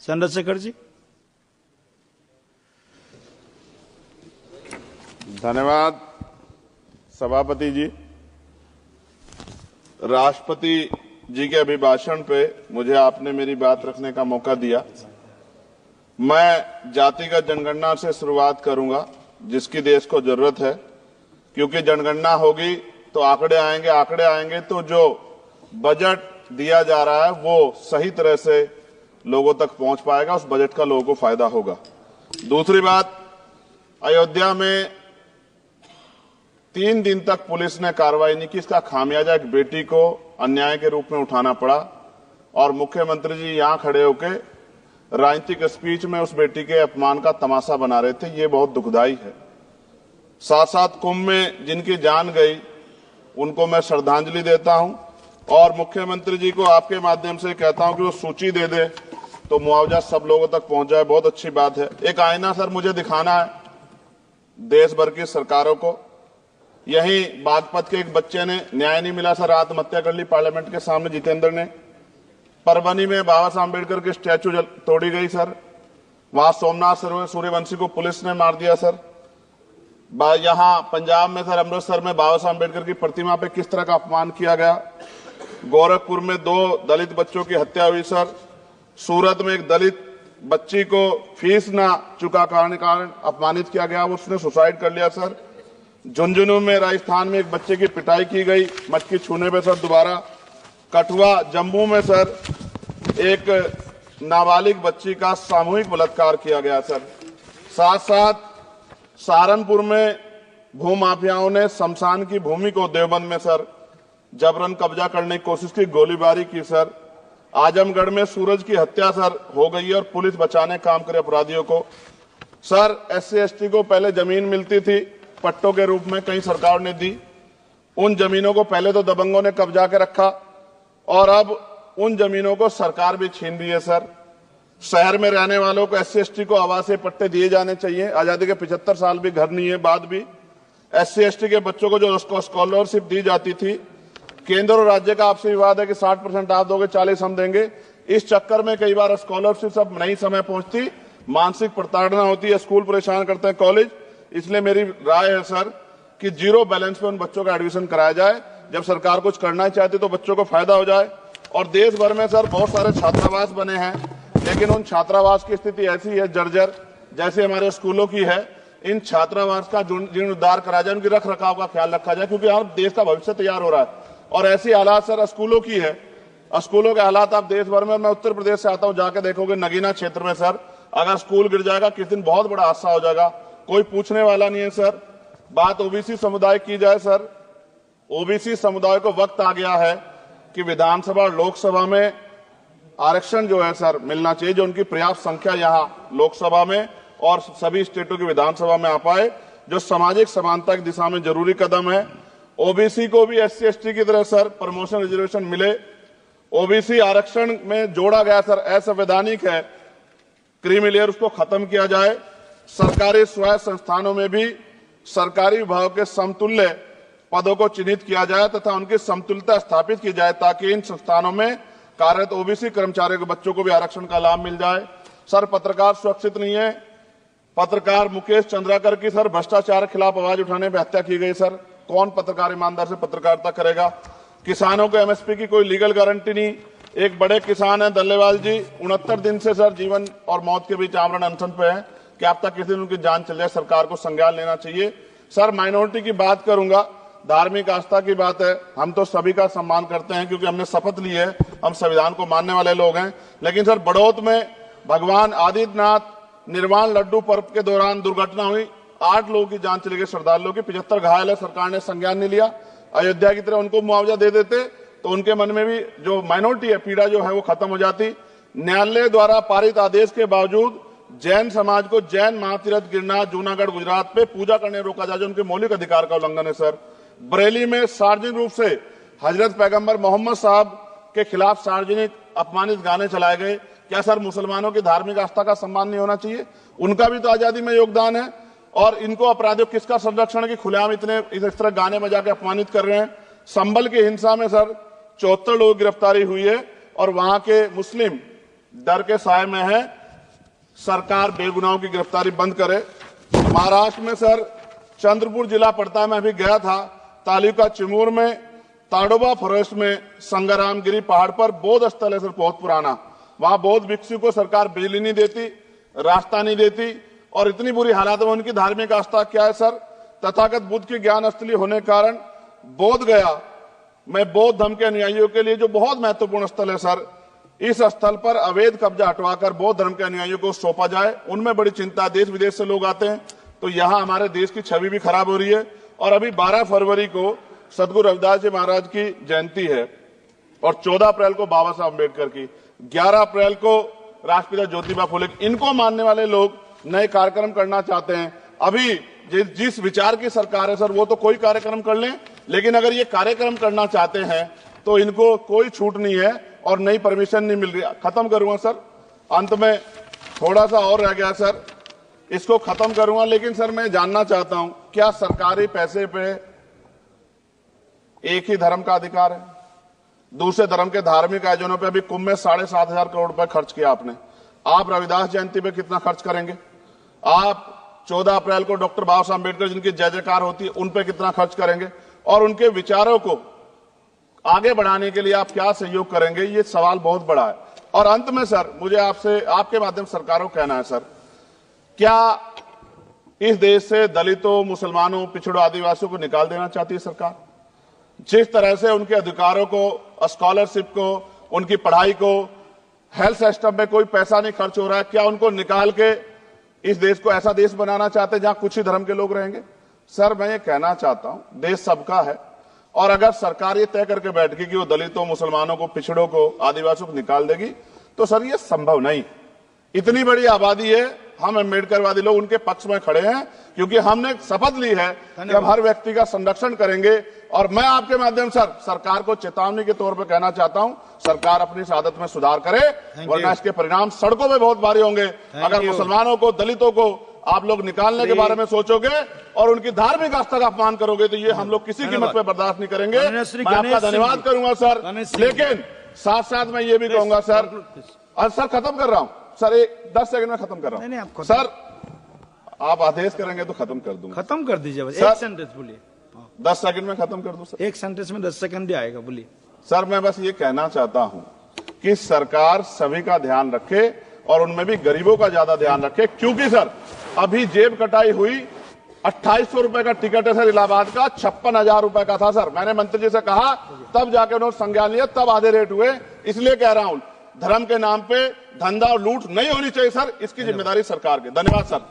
चंद्रशेखर जी। धन्यवाद सभापति जी। राष्ट्रपति जी के अभिभाषण पे मुझे आपने मेरी बात रखने का मौका दिया। मैं जातिगत जनगणना से शुरुआत करूंगा जिसकी देश को जरूरत है, क्योंकि जनगणना होगी तो आंकड़े आएंगे तो जो बजट दिया जा रहा है वो सही तरह से लोगों तक पहुंच पाएगा, उस बजट का लोगों को फायदा होगा। दूसरी बात, अयोध्या में 3 दिन तक पुलिस ने कार्रवाई नहीं की, इसका खामियाजा एक बेटी को अन्याय के रूप में उठाना पड़ा और मुख्यमंत्री जी यहां खड़े होकर राजनीतिक स्पीच में उस बेटी के अपमान का तमाशा बना रहे थे। ये बहुत दुखदाई है। साथ साथ कुंभ में जिनकी जान गई उनको मैं श्रद्धांजलि देता हूं और मुख्यमंत्री जी को आपके माध्यम से कहता हूं कि वो सूची दे दे तो मुआवजा सब लोगों तक पहुंच जाए। बहुत अच्छी बात है। एक आईना सर मुझे दिखाना है देश भर की सरकारों को। यही बागपत के एक बच्चे ने न्याय नहीं मिला सर, आत्महत्या कर ली पार्लियामेंट के सामने, जितेंद्र ने। परभनी में बाबा साहब अम्बेडकर की स्टैचू तोड़ी गई सर, वहां सोमनाथ सूर्यवंशी को पुलिस ने मार दिया सर। यहां पंजाब में सर, अमृतसर में बाबा साहब अम्बेडकर की प्रतिमा पे किस तरह का अपमान किया गया। गोरखपुर में 2 दलित बच्चों की हत्या हुई सर। सूरत में एक दलित बच्ची को फीस ना चुका कारण अपमानित किया गया, उसने सुसाइड कर लिया सर। झुंझुनू में राजस्थान में एक बच्चे की पिटाई की गई मटकी छूने पे सर दोबारा। कठुआ जम्मू में सर एक नाबालिग बच्ची का सामूहिक बलात्कार किया गया सर। साथ साथ सहारनपुर में भूमाफियाओं ने शमशान की भूमि को देवबंद में सर जबरन कब्जा करने की कोशिश की, गोलीबारी की सर। आजमगढ़ में सूरज की हत्या सर हो गई और पुलिस बचाने काम करे अपराधियों को। सर SC/ST को पहले जमीन मिलती थी पट्टों के रूप में, कई सरकार ने दी। उन जमीनों को पहले तो दबंगों ने कब्जा के रखा और अब उन जमीनों को सरकार भी छीन रही है सर। शहर में रहने वालों को SC/ST को आवासीय पट्टे दिए जाने चाहिए। आजादी के 75 साल भी घर नहीं है, बाद भी SC/ST के बच्चों को जो स्कॉलरशिप दी जाती थी, केंद्र और राज्य का आपसी विवाद है कि 60% आप दोगे, 40 हम देंगे। इस चक्कर में कई बार स्कॉलरशिप सब नहीं समय पहुंचती, मानसिक प्रताड़ना होती है, स्कूल परेशान करते हैं, कॉलेज। इसलिए मेरी राय है सर कि 0 बैलेंस पे उन बच्चों का एडमिशन कराया जाए। जब सरकार कुछ करना ही चाहती तो बच्चों को फायदा हो जाए। और देश भर में सर बहुत सारे छात्रावास बने हैं, लेकिन उन छात्रावास की स्थिति ऐसी है जर्जर, जैसे हमारे स्कूलों की है। इन छात्रावास का जीर्णोद्धार करा जाए, उनकी रख रखाव का ख्याल रखा जाए, क्योंकि यहाँ देश का भविष्य तैयार हो रहा है। और ऐसी हालात सर स्कूलों की है, स्कूलों के हालात आप देश भर में, मैं उत्तर प्रदेश से आता हूँ, जाके देखोगे नगीना क्षेत्र में सर अगर स्कूल गिर जाएगा किस दिन बहुत बड़ा हादसा हो जाएगा, कोई पूछने वाला नहीं है सर। बात ओबीसी समुदाय की जाए सर, ओबीसी समुदाय को वक्त आ गया है कि विधानसभा और लोकसभा में आरक्षण जो है सर मिलना चाहिए, जो उनकी पर्याप्त संख्या यहाँ लोकसभा में और सभी स्टेटों की विधानसभा में आ पाए, जो सामाजिक समानता की दिशा में जरूरी कदम है। ओबीसी को भी SC/ST की तरह सर प्रमोशन रिजर्वेशन मिले। ओबीसी आरक्षण में जोड़ा गया सर असंवैधानिक है, क्रीमी लेयर, उसको खत्म किया जाए। सरकारी स्वायत्त संस्थानों में भी सरकारी विभागों के समतुल्य पदों को चिन्हित किया जाए तथा उनकी समतुल्यता स्थापित की जाए, ताकि इन संस्थानों में कार्यरत ओबीसी कर्मचारियों के बच्चों को भी आरक्षण का लाभ मिल जाए। सर पत्रकार सुरक्षित नहीं है। पत्रकार मुकेश चंद्राकर की सर भ्रष्टाचार के खिलाफ आवाज उठाने पर हत्या की गई सर। कौन पत्रकार ईमानदार से पत्रकारिता करेगा। किसानों को MSP की कोई लीगल गारंटी नहीं। एक बड़े किसान है दल्लेवाल जी, 69 दिन से सर जीवन और मौत के बीच आमरण अनशन पे है। क्या अब तक किसी दिन उनकी जान चल जाए, सरकार को संज्ञान लेना चाहिए। सर माइनॉरिटी की बात करूंगा, धार्मिक आस्था की बात है, हम तो सभी का सम्मान करते हैं क्योंकि हमने शपथ ली है, हम संविधान को मानने वाले लोग हैं। लेकिन सर बड़ौत में भगवान आदित्यनाथ निर्वाण लड्डू पर्व के दौरान दुर्घटना हुई, 8 लोगों की जान चली गई, श्रद्धालुओं की 75 घायल है, सरकार ने संज्ञान नहीं लिया। अयोध्या की तरह उनको मुआवजा दे देते तो उनके मन में भी जो माइनॉरिटी है पीड़ा जो है वो खत्म हो जाती। न्यायालय द्वारा पारित आदेश के बावजूद जैन समाज को जैन महातीर्थ गिरनार जूनागढ़ गुजरात पे पूजा करने रोका जाए, जो उनके मौलिक अधिकार का उल्लंघन है सर। बरेली में सार्वजनिक रूप से हजरत पैगंबर मोहम्मद साहब के खिलाफ सार्वजनिक अपमानित गाने चलाए गए। क्या सर मुसलमानों की धार्मिक आस्था का सम्मान नहीं होना चाहिए? उनका भी तो आजादी में योगदान है। और इनको अपराधियों किसका संरक्षण है कि खुलेआम इतने इस तरह गाने बजा के अपमानित कर रहे हैं। संभल की हिंसा में सर 74 लोगों की गिरफ्तारी हुई है और वहां के मुस्लिम डर के साए में है। सरकार बेगुनाहों की गिरफ्तारी बंद करे। महाराष्ट्र में सर चंद्रपुर जिला पड़ता है, मैं अभी गया था। तालुका चिमूर में ताडोबा फॉरेस्ट में संग्रामगिरी पहाड़ पर बौद्ध स्थल है सर, बहुत पुराना। वहां बौद्ध भिक्षु को सरकार बिजली नहीं देती, रास्ता नहीं देती, और इतनी बुरी हालात में उनकी धार्मिक आस्था क्या है सर, तथागत बुद्ध की ज्ञान स्थली होने के कारण बोध गया में बौद्ध धर्म के अनुयायियों के लिए जो बहुत महत्वपूर्ण स्थल है सर, इस स्थल पर अवैध कब्जा हटवाकर बौद्ध धर्म के अनुयायियों को सौंपा जाए। उनमें बड़ी चिंता, देश विदेश से लोग आते हैं, तो यहाँ हमारे देश की छवि भी खराब हो रही है। और अभी 12 फरवरी को सदगुरु रविदास जी महाराज की जयंती है और 14 अप्रैल को बाबा साहब अम्बेडकर की, 11 अप्रैल को राष्ट्रपिता ज्योतिबा फुले। इनको मानने वाले लोग नए कार्यक्रम करना चाहते हैं। अभी जिस विचार की सरकार है सर, वो तो कोई कार्यक्रम कर लें, लेकिन अगर ये कार्यक्रम करना चाहते हैं तो इनको कोई छूट नहीं है और नई परमिशन नहीं मिल रही। खत्म करूंगा सर, अंत में थोड़ा सा और रह गया सर, इसको खत्म करूंगा। लेकिन सर मैं जानना चाहता हूं, क्या सरकारी पैसे पे एक ही धर्म का अधिकार है? दूसरे धर्म के धार्मिक आयोजनों पे अभी कुंभ में 7,500 करोड़ रुपए खर्च किया आपने। आप रविदास जयंती पे कितना खर्च करेंगे? आप 14 अप्रैल को डॉक्टर बाबा साहब अम्बेडकर जिनकी जय जयकार होती है, उन पे कितना खर्च करेंगे? और उनके विचारों को आगे बढ़ाने के लिए आप क्या सहयोग करेंगे? ये सवाल बहुत बड़ा है। और अंत में सर मुझे आपसे, आपके माध्यम से सरकारों को कहना है सर, क्या इस देश से दलितों, मुसलमानों, पिछड़ों, आदिवासियों को निकाल देना चाहती है सरकार? जिस तरह से उनके अधिकारों को, स्कॉलरशिप को, उनकी पढ़ाई को, हेल्थ सिस्टम में कोई पैसा नहीं खर्च हो रहा है, क्या उनको निकाल के इस देश को ऐसा देश बनाना चाहते हैं जहां कुछ ही धर्म के लोग रहेंगे? सर मैं ये कहना चाहता हूं, देश सबका है, और अगर सरकार ये तय करके बैठ गई कि वो दलितों, मुसलमानों को, पिछड़ों को, आदिवासियों को निकाल देगी, तो सर ये संभव नहीं। इतनी बड़ी आबादी है, हम अम्बेडकरवादी लोग उनके पक्ष में खड़े हैं, क्योंकि हमने शपथ ली है कि हम हर व्यक्ति का संरक्षण करेंगे। और मैं आपके माध्यम से सरकार को चेतावनी के तौर पर कहना चाहता हूं, सरकार अपनी इस आदत में सुधार करे, वरना इसके परिणाम सड़कों में बहुत भारी होंगे। अगर मुसलमानों को, दलितों को आप लोग निकालने के बारे में सोचोगे और उनकी धार्मिक आस्था का अपमान करोगे, तो ये हम लोग किसी कीमत पे बर्दाश्त नहीं करेंगे। मैं आपका धन्यवाद करूंगा सर, लेकिन साथ साथ मैं ये भी कहूंगा सर, सर खत्म कर रहा हूं सर, 10 सेकंड में खत्म कर रहा हूं। नहीं, सर आप आदेश करेंगे तो खत्म कर दूंगा। खत्म कर दीजिए, एक सेंटेंस बोलिए। 10 सेकंड में खत्म कर दूं सर? एक सेंटेंस में 10 सेकंड भी आएगा, बोलिए। सर मैं बस ये कहना चाहता हूं कि सरकार सभी का ध्यान रखे और उनमें भी गरीबों का ज्यादा ध्यान रखे, क्योंकि सर अभी जेब कटाई हुई 2800 रुपए का टिकट है सर इलाहाबाद का, 56,000 रुपए का था सर। मैंने मंत्री जी से कहा, तब जाके उन्होंने संज्ञान लिया, तब आधे रेट हुए। इसलिए कह रहा हूं, धर्म के नाम पे धंधा और लूट नहीं होनी चाहिए सर, इसकी जिम्मेदारी सरकार की। धन्यवाद सर।